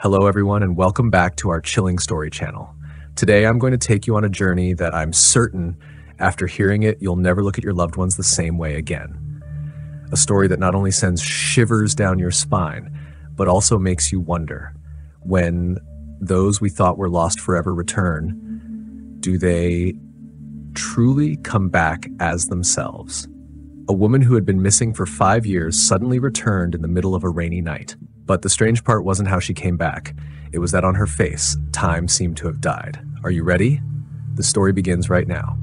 Hello everyone and welcome back to our Chilling Story channel. Today I'm going to take you on a journey that I'm certain, after hearing it, you'll never look at your loved ones the same way again. A story that not only sends shivers down your spine, but also makes you wonder, when those we thought were lost forever return, do they truly come back as themselves? A woman who had been missing for 5 years suddenly returned in the middle of a rainy night. But the strange part wasn't how she came back. It was that on her face, time seemed to have died. Are you ready? The story begins right now.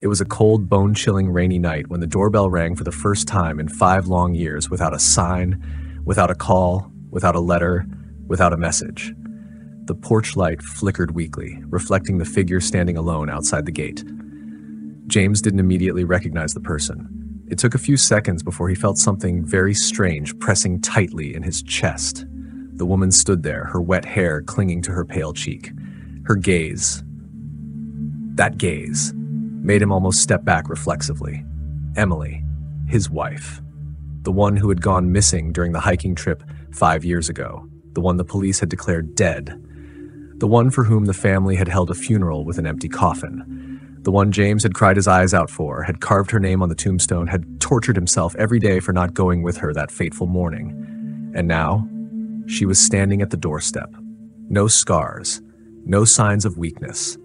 It was a cold, bone-chilling rainy night when the doorbell rang for the first time in 5 long years, without a sign, without a call, without a letter, without a message. The porch light flickered weakly, reflecting the figure standing alone outside the gate. James didn't immediately recognize the person. It took a few seconds before he felt something very strange pressing tightly in his chest. The woman stood there, her wet hair clinging to her pale cheek. Her gaze, that gaze, made him almost step back reflexively. Emily, his wife. The one who had gone missing during the hiking trip 5 years ago. The one the police had declared dead. The one for whom the family had held a funeral with an empty coffin. The one James had cried his eyes out for, had carved her name on the tombstone, had tortured himself every day for not going with her that fateful morning. And now, she was standing at the doorstep. No scars, no signs of weakness.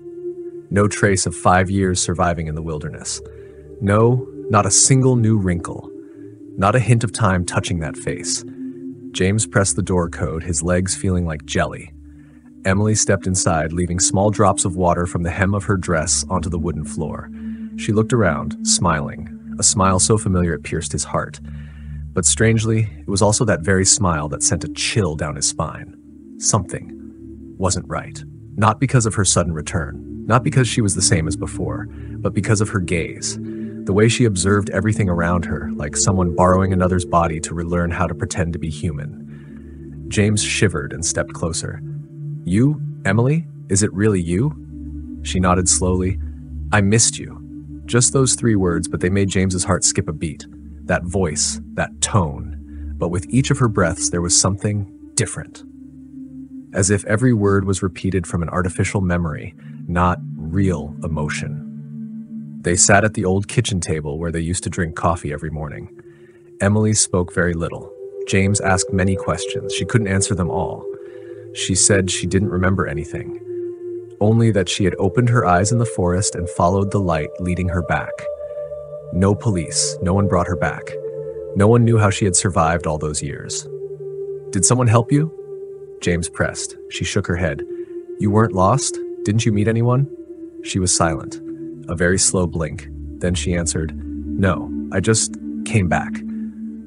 No trace of 5 years surviving in the wilderness. No, not a single new wrinkle. Not a hint of time touching that face. James pressed the door code, his legs feeling like jelly. Emily stepped inside, leaving small drops of water from the hem of her dress onto the wooden floor. She looked around, smiling, a smile so familiar it pierced his heart. But strangely, it was also that very smile that sent a chill down his spine. Something wasn't right. Not because of her sudden return. Not because she was the same as before, but because of her gaze. The way she observed everything around her, like someone borrowing another's body to relearn how to pretend to be human. James shivered and stepped closer. "You, Emily? Is it really you?" She nodded slowly. "I missed you." Just those 3 words, but they made James's heart skip a beat. That voice, that tone. But with each of her breaths, there was something different. As if every word was repeated from an artificial memory, not real emotion. They sat at the old kitchen table where they used to drink coffee every morning. Emily spoke very little. James asked many questions. She couldn't answer them all. She said she didn't remember anything, only that she had opened her eyes in the forest and followed the light leading her back. No police, no one brought her back. No one knew how she had survived all those years. "Did someone help you?" James pressed. She shook her head. "You weren't lost? Didn't you meet anyone?" She was silent. A very slow blink. Then she answered, "No, I just came back."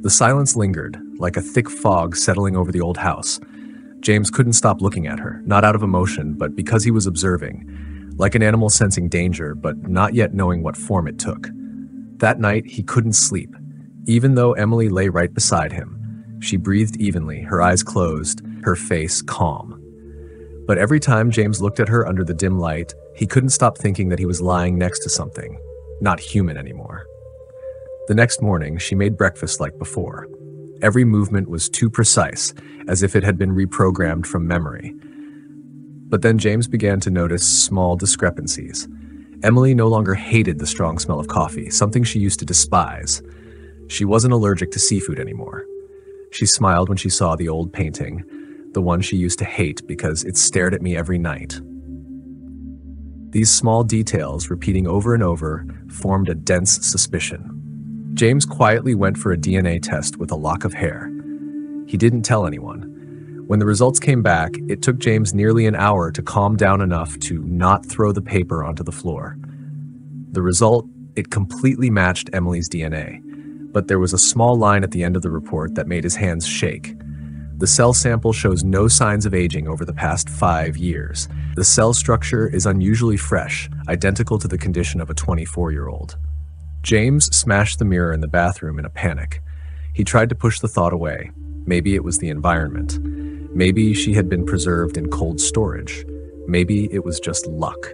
The silence lingered, like a thick fog settling over the old house. James couldn't stop looking at her, not out of emotion, but because he was observing, like an animal sensing danger, but not yet knowing what form it took. That night, he couldn't sleep, even though Emily lay right beside him. She breathed evenly, her eyes closed, her face calm. But every time James looked at her under the dim light, he couldn't stop thinking that he was lying next to something, not human anymore. The next morning, she made breakfast like before. Every movement was too precise, as if it had been reprogrammed from memory. But then James began to notice small discrepancies. Emily no longer hated the strong smell of coffee, something she used to despise. She wasn't allergic to seafood anymore. She smiled when she saw the old painting, the one she used to hate because it stared at me every night. These small details, repeating over and over, formed a dense suspicion. James quietly went for a DNA test with a lock of hair. He didn't tell anyone. When the results came back, it took James nearly an hour to calm down enough to not throw the paper onto the floor. The result, it completely matched Emily's DNA, but there was a small line at the end of the report that made his hands shake. The cell sample shows no signs of aging over the past 5 years. The cell structure is unusually fresh, identical to the condition of a 24-year-old. James smashed the mirror in the bathroom in a panic. He tried to push the thought away. Maybe it was the environment. Maybe she had been preserved in cold storage. Maybe it was just luck.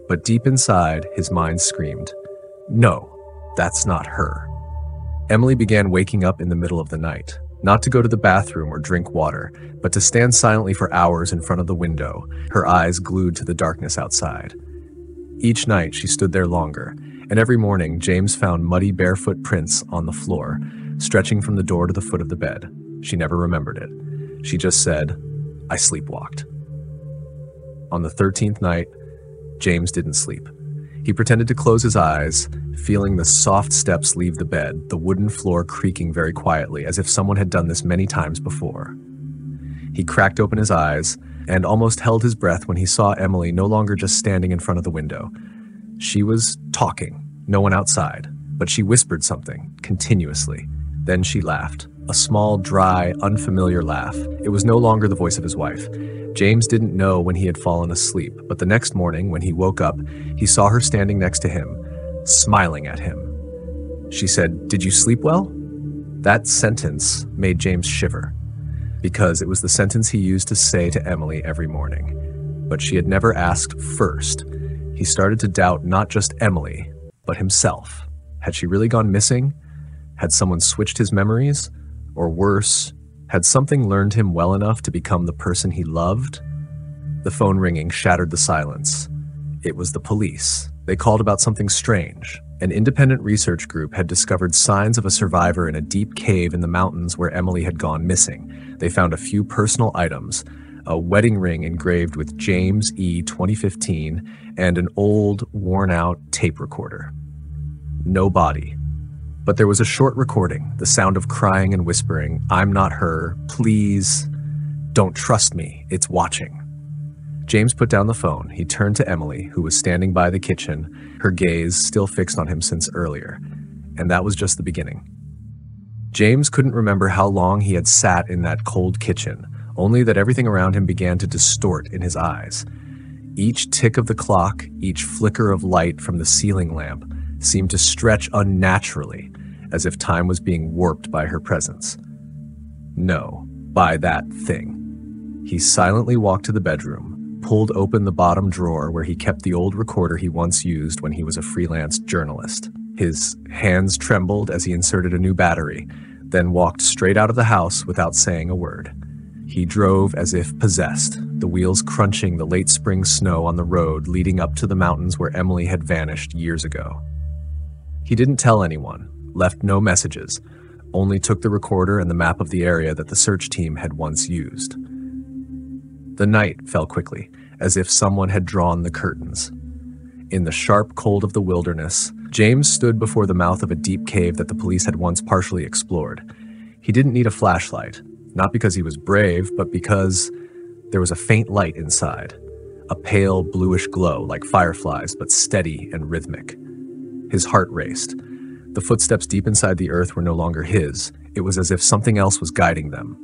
But deep inside, his mind screamed, "No, that's not her." Emily began waking up in the middle of the night, not to go to the bathroom or drink water, but to stand silently for hours in front of the window, her eyes glued to the darkness outside. Each night, she stood there longer, and every morning, James found muddy barefoot prints on the floor, stretching from the door to the foot of the bed. She never remembered it. She just said, "I sleepwalked." On the 13th night, James didn't sleep. He pretended to close his eyes, feeling the soft steps leave the bed, the wooden floor creaking very quietly, as if someone had done this many times before. He cracked open his eyes and almost held his breath when he saw Emily no longer just standing in front of the window. She was talking, no one outside, but she whispered something, continuously. Then she laughed, a small, dry, unfamiliar laugh. It was no longer the voice of his wife. James didn't know when he had fallen asleep, but the next morning, when he woke up, he saw her standing next to him, smiling at him. She said, "Did you sleep well?" That sentence made James shiver, because it was the sentence he used to say to Emily every morning. But she had never asked first. He started to doubt not just Emily, but himself. Had she really gone missing? Had someone switched his memories? Or worse, had something learned him well enough to become the person he loved? The phone ringing shattered the silence. It was the police. They called about something strange. An independent research group had discovered signs of a survivor in a deep cave in the mountains where Emily had gone missing. They found a few personal items, a wedding ring engraved with James E. 2015, and an old, worn-out tape recorder. No body. But there was a short recording, the sound of crying and whispering, "I'm not her, please, don't trust me, it's watching." James put down the phone. He turned to Emily, who was standing by the kitchen, her gaze still fixed on him since earlier. And that was just the beginning. James couldn't remember how long he had sat in that cold kitchen, only that everything around him began to distort in his eyes. Each tick of the clock, each flicker of light from the ceiling lamp seemed to stretch unnaturally, as if time was being warped by her presence. No, by that thing. He silently walked to the bedroom, pulled open the bottom drawer where he kept the old recorder he once used when he was a freelance journalist. His hands trembled as he inserted a new battery, then walked straight out of the house without saying a word. He drove as if possessed, the wheels crunching the late spring snow on the road leading up to the mountains where Emily had vanished years ago. He didn't tell anyone, left no messages, only took the recorder and the map of the area that the search team had once used. The night fell quickly, as if someone had drawn the curtains. In the sharp cold of the wilderness, James stood before the mouth of a deep cave that the police had once partially explored. He didn't need a flashlight, not because he was brave, but because there was a faint light inside, a pale bluish glow like fireflies, but steady and rhythmic. His heart raced. The footsteps deep inside the earth were no longer his. It was as if something else was guiding them.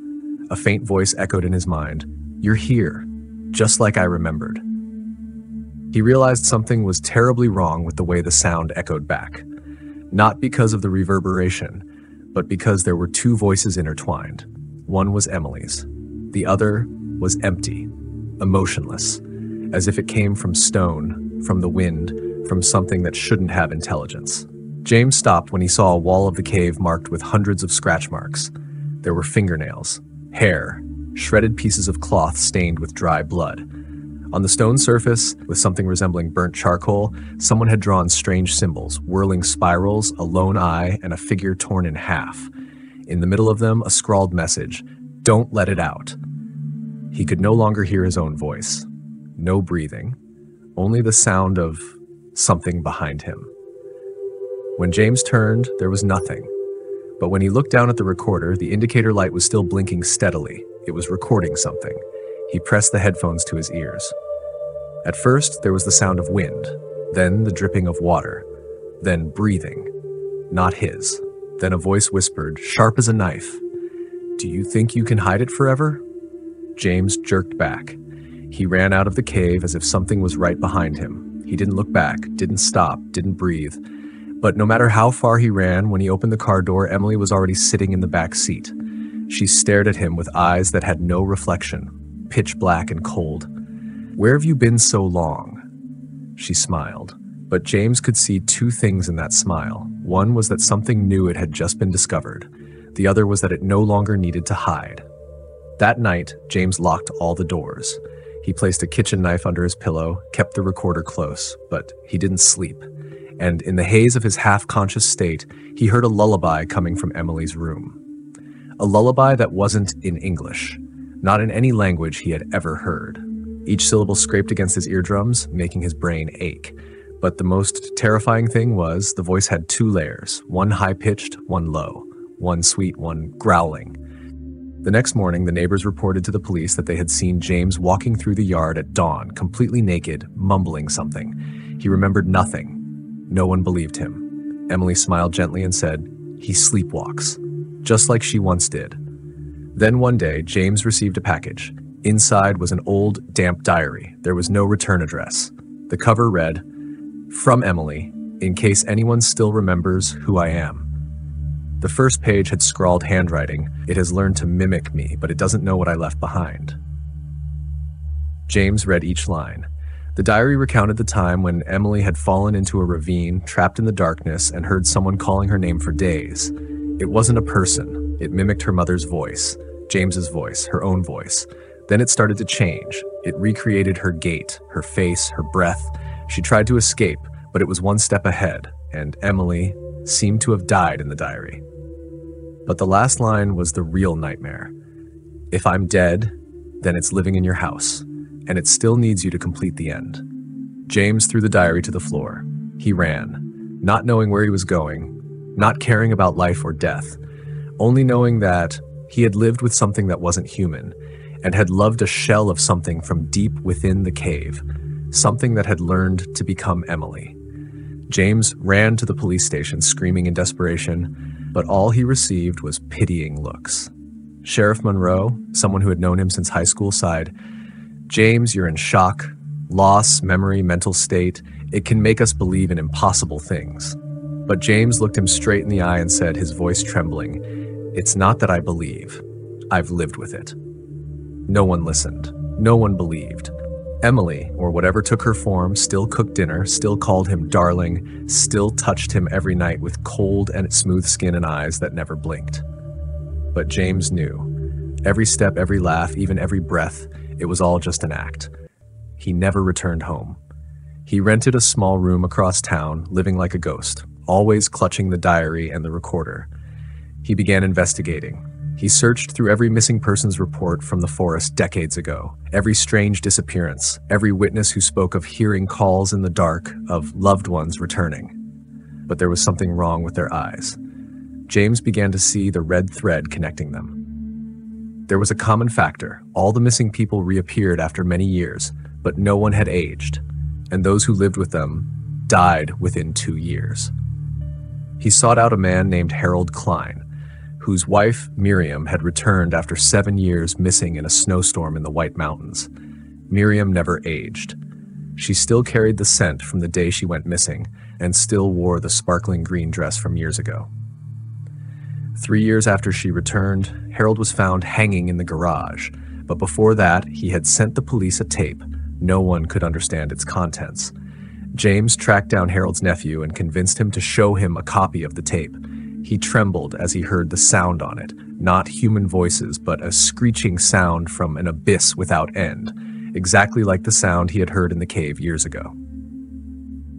A faint voice echoed in his mind, "You're here, just like I remembered." He realized something was terribly wrong with the way the sound echoed back. Not because of the reverberation, but because there were two voices intertwined. One was Emily's. The other was empty, emotionless, as if it came from stone, from the wind, from something that shouldn't have intelligence. James stopped when he saw a wall of the cave marked with hundreds of scratch marks. There were fingernails, hair, shredded pieces of cloth stained with dry blood. On the stone surface, with something resembling burnt charcoal, someone had drawn strange symbols, whirling spirals, a lone eye, and a figure torn in half. In the middle of them, a scrawled message, "Don't let it out." He could no longer hear his own voice. No breathing, only the sound of something behind him. When James turned, there was nothing. But when he looked down at the recorder, the indicator light was still blinking steadily. It was recording something. He pressed the headphones to his ears. At first, there was the sound of wind, then the dripping of water, then breathing. Not his. Then a voice whispered, sharp as a knife, "Do you think you can hide it forever?" James jerked back. He ran out of the cave as if something was right behind him. He didn't look back, didn't stop, didn't breathe. But no matter how far he ran, when he opened the car door, Emily was already sitting in the back seat. She stared at him with eyes that had no reflection, pitch black and cold. "Where have you been so long?" She smiled, but James could see two things in that smile. One was that something new had just been discovered. The other was that it no longer needed to hide. That night, James locked all the doors. He placed a kitchen knife under his pillow, kept the recorder close, but he didn't sleep. And in the haze of his half-conscious state, he heard a lullaby coming from Emily's room. A lullaby that wasn't in English, not in any language he had ever heard. Each syllable scraped against his eardrums, making his brain ache. But the most terrifying thing was the voice had two layers, one high-pitched, one low, one sweet, one growling. The next morning, the neighbors reported to the police that they had seen James walking through the yard at dawn, completely naked, mumbling something. He remembered nothing. No one believed him. Emily smiled gently and said, "He sleepwalks," just like she once did. Then one day, James received a package. Inside was an old, damp diary. There was no return address. The cover read, "From Emily, in case anyone still remembers who I am." The first page had scrawled handwriting. "It has learned to mimic me, but it doesn't know what I left behind." James read each line. The diary recounted the time when Emily had fallen into a ravine, trapped in the darkness, and heard someone calling her name for days. It wasn't a person. It mimicked her mother's voice, James's voice, her own voice. Then it started to change. It recreated her gait, her face, her breath. She tried to escape, but it was one step ahead, and Emily seemed to have died in the diary. But the last line was the real nightmare. "If I'm dead, then it's living in your house, and it still needs you to complete the end." James threw the diary to the floor. He ran, not knowing where he was going, not caring about life or death, only knowing that he had lived with something that wasn't human, and had loved a shell of something from deep within the cave, something that had learned to become Emily. James ran to the police station, screaming in desperation, but all he received was pitying looks. Sheriff Monroe, someone who had known him since high school, sighed, "James, you're in shock. Loss, memory, mental state. It can make us believe in impossible things." But James looked him straight in the eye and said, his voice trembling, "It's not that I believe. I've lived with it." No one listened. No one believed. Emily, or whatever took her form, still cooked dinner, still called him darling, still touched him every night with cold and smooth skin and eyes that never blinked. But James knew. Every step, every laugh, even every breath, it was all just an act. He never returned home. He rented a small room across town, living like a ghost, always clutching the diary and the recorder. He began investigating. He searched through every missing persons report from the forest decades ago, every strange disappearance, every witness who spoke of hearing calls in the dark, of loved ones returning. But there was something wrong with their eyes. James began to see the red thread connecting them. There was a common factor. All the missing people reappeared after many years, but no one had aged, and those who lived with them died within 2 years. He sought out a man named Harold Klein, whose wife, Miriam, had returned after 7 years missing in a snowstorm in the White Mountains. Miriam never aged. She still carried the scent from the day she went missing, and still wore the sparkling green dress from years ago. 3 years after she returned, Harold was found hanging in the garage, but before that, he had sent the police a tape. No one could understand its contents. James tracked down Harold's nephew and convinced him to show him a copy of the tape. He trembled as he heard the sound on it, not human voices, but a screeching sound from an abyss without end, exactly like the sound he had heard in the cave years ago.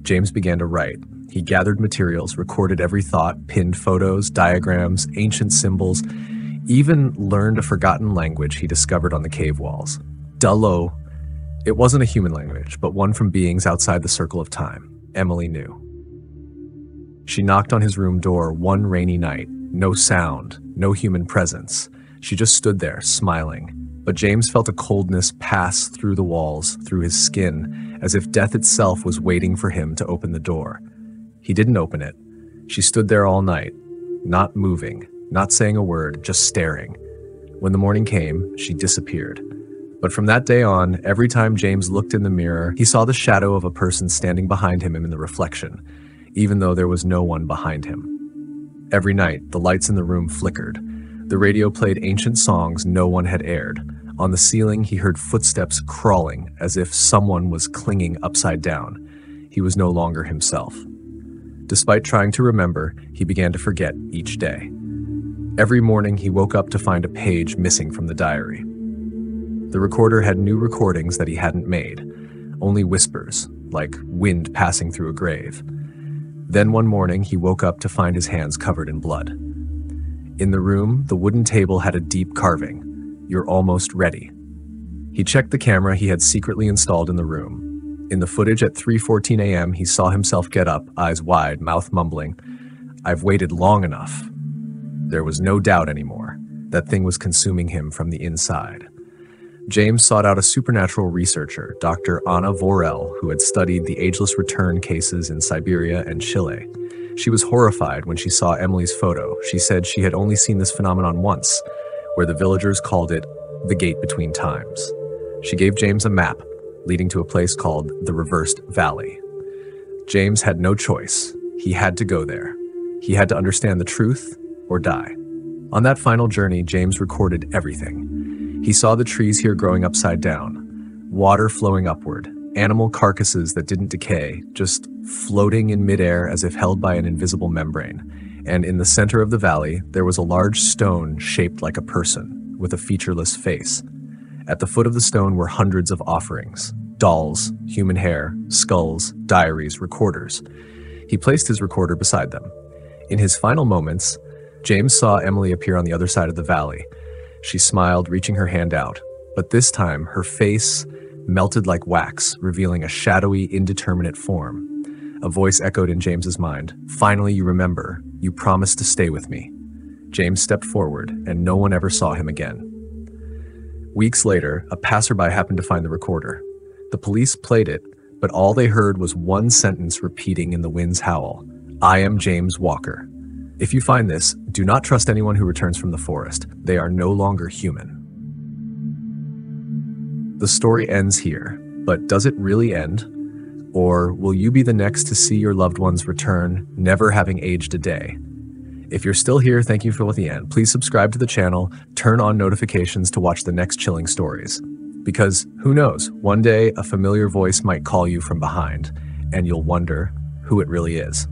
James began to write. He gathered materials, recorded every thought, pinned photos, diagrams, ancient symbols, even learned a forgotten language he discovered on the cave walls. Dullo. It wasn't a human language, but one from beings outside the circle of time. Emily knew. She knocked on his room door one rainy night. No sound, no human presence. She just stood there, smiling. But James felt a coldness pass through the walls, through his skin, as if death itself was waiting for him to open the door. He didn't open it. She stood there all night, not moving, not saying a word, just staring. When the morning came, she disappeared. But from that day on, every time James looked in the mirror, he saw the shadow of a person standing behind him in the reflection. even though there was no one behind him. Every night, the lights in the room flickered. The radio played ancient songs no one had aired. On the ceiling, he heard footsteps crawling as if someone was clinging upside down. He was no longer himself. Despite trying to remember, he began to forget each day. Every morning, he woke up to find a page missing from the diary. The recorder had new recordings that he hadn't made, only whispers, like wind passing through a grave. Then one morning, he woke up to find his hands covered in blood. In the room, the wooden table had a deep carving. "You're almost ready." He checked the camera he had secretly installed in the room. In the footage at 3:14 a.m., he saw himself get up, eyes wide, mouth mumbling, "I've waited long enough." There was no doubt anymore. That thing was consuming him from the inside. James sought out a supernatural researcher, Dr. Anna Vorel, who had studied the ageless return cases in Siberia and Chile. She was horrified when she saw Emily's photo. She said she had only seen this phenomenon once, where the villagers called it the gate between times. She gave James a map leading to a place called the Reversed Valley. James had no choice. He had to go there. He had to understand the truth or die. On that final journey, James recorded everything. He saw the trees here growing upside down, water flowing upward, animal carcasses that didn't decay, just floating in midair as if held by an invisible membrane. And in the center of the valley, there was a large stone shaped like a person, with a featureless face. At the foot of the stone were hundreds of offerings: dolls, human hair, skulls, diaries, recorders. He placed his recorder beside them. In his final moments, James saw Emily appear on the other side of the valley. She smiled, reaching her hand out, but this time her face melted like wax, revealing a shadowy, indeterminate form. A voice echoed in James's mind. "Finally, you remember. You promised to stay with me." James stepped forward, and no one ever saw him again. Weeks later, a passerby happened to find the recorder. The police played it, but all they heard was one sentence repeating in the wind's howl: "I am James Walker." If you find this, do not trust anyone who returns from the forest. They are no longer human. The story ends here, but does it really end? Or will you be the next to see your loved ones return, never having aged a day? If you're still here, thank you for the end. Please subscribe to the channel, turn on notifications to watch the next chilling stories. Because who knows, one day a familiar voice might call you from behind, and you'll wonder who it really is.